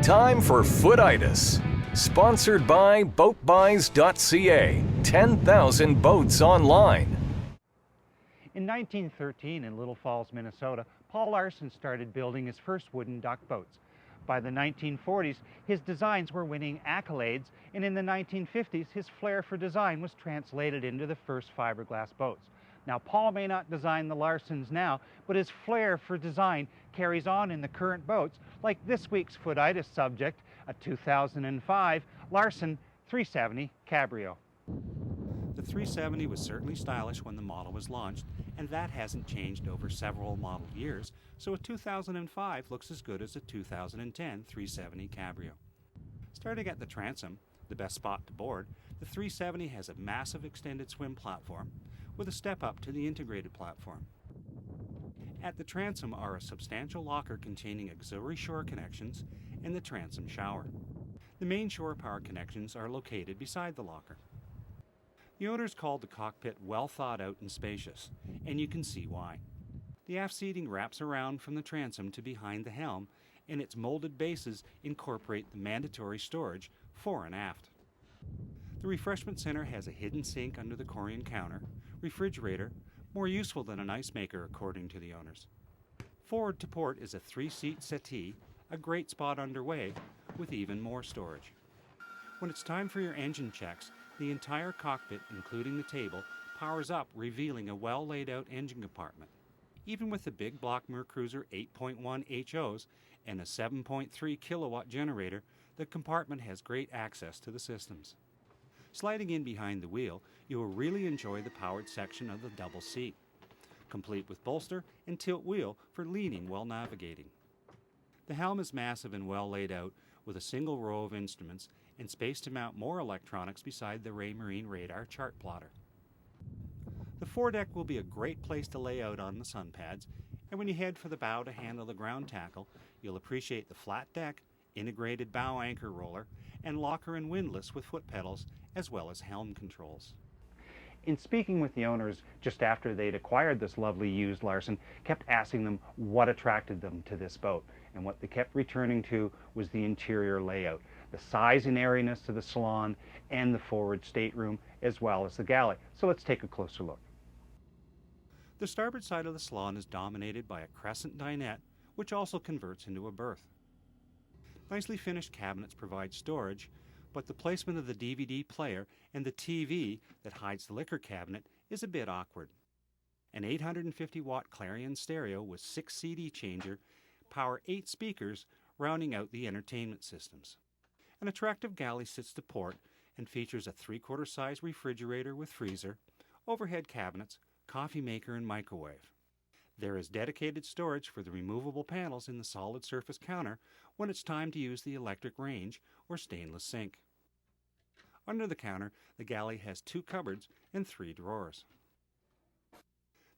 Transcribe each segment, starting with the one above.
Time for Footitis. Sponsored by boatbuys.ca. 10,000 boats online. In 1913 in Little Falls, Minnesota, Paul Larson started building his first wooden duck boats. By the 1940s, his designs were winning accolades, and in the 1950s, his flair for design was translated into the first fiberglass boats. Now, Paul may not design the Larsons now, but his flair for design carries on in the current boats, like this week's Footitis subject, a 2005 Larson 370 Cabrio. The 370 was certainly stylish when the model was launched, and that hasn't changed over several model years, so a 2005 looks as good as a 2010 370 Cabrio. Starting at the transom, the best spot to board, the 370 has a massive extended swim platform with a step up to the integrated platform. At the transom are a substantial locker containing auxiliary shore connections and the transom shower. The main shore power connections are located beside the locker. The owners called the cockpit well thought out and spacious, and you can see why. The aft seating wraps around from the transom to behind the helm, and its molded bases incorporate the mandatory storage fore and aft. The refreshment center has a hidden sink under the Corian counter, refrigerator, more useful than an ice maker according to the owners. Forward to port is a 3-seat settee, a great spot underway, with even more storage. When it's time for your engine checks, the entire cockpit, including the table, powers up, revealing a well laid out engine compartment. Even with the big block Mercruiser 8.1 HOs and a 7.3 kilowatt generator, the compartment has great access to the systems. Sliding in behind the wheel, you will really enjoy the powered section of the double seat, complete with bolster and tilt wheel for leaning while navigating. The helm is massive and well laid out, with a single row of instruments and space to mount more electronics beside the Raymarine radar chart plotter. The foredeck will be a great place to lay out on the sun pads, and when you head for the bow to handle the ground tackle, you'll appreciate the flat deck, integrated bow anchor roller, and locker and windlass with foot pedals, as well as helm controls. In speaking with the owners just after they'd acquired this lovely used Larson, kept asking them what attracted them to this boat. And what they kept returning to was the interior layout, the size and airiness of the salon and the forward stateroom, as well as the galley. So let's take a closer look. The starboard side of the salon is dominated by a crescent dinette, which also converts into a berth. Nicely finished cabinets provide storage, but the placement of the DVD player and the TV that hides the liquor cabinet is a bit awkward. An 850-watt Clarion stereo with 6 CD changer power 8 speakers, rounding out the entertainment systems. An attractive galley sits to port and features a 3/4 size refrigerator with freezer, overhead cabinets, coffee maker, and microwave. There is dedicated storage for the removable panels in the solid surface counter when it's time to use the electric range or stainless sink. Under the counter, the galley has 2 cupboards and 3 drawers.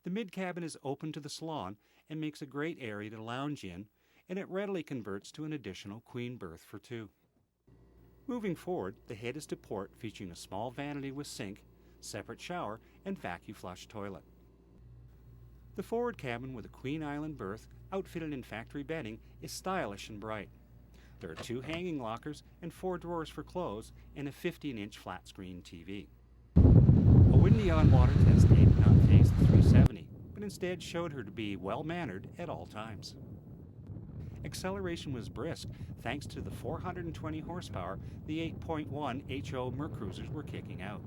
The mid-cabin is open to the salon and makes a great area to lounge in, and it readily converts to an additional queen berth for 2. Moving forward, the head is to port, featuring a small vanity with sink, separate shower, and vacuum flush toilet. The forward cabin with a Queen Island berth, outfitted in factory bedding, is stylish and bright. There are 2 hanging lockers and 4 drawers for clothes, and a 15-inch flat-screen TV. A windy on-water test did not phase the 370, but instead showed her to be well-mannered at all times. Acceleration was brisk thanks to the 420 horsepower the 8.1 HO Mercruisers were kicking out.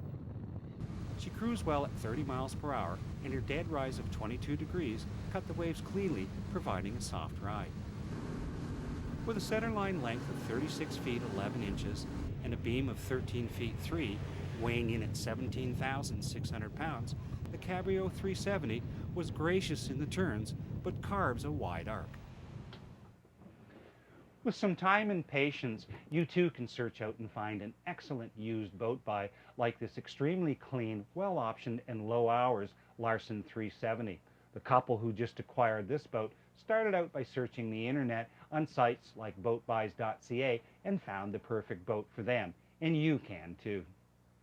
She cruised well at 30 miles per hour, and her dead rise of 22 degrees cut the waves cleanly, providing a soft ride. With a centerline length of 36 feet 11 inches and a beam of 13 feet 3, weighing in at 17,600 pounds, the Cabrio 370 was gracious in the turns, but carves a wide arc. With some time and patience, you too can search out and find an excellent used boat buy like this extremely clean, well-optioned, and low hours Larson 370. The couple who just acquired this boat started out by searching the internet on sites like boatbuys.ca and found the perfect boat for them. And you can too.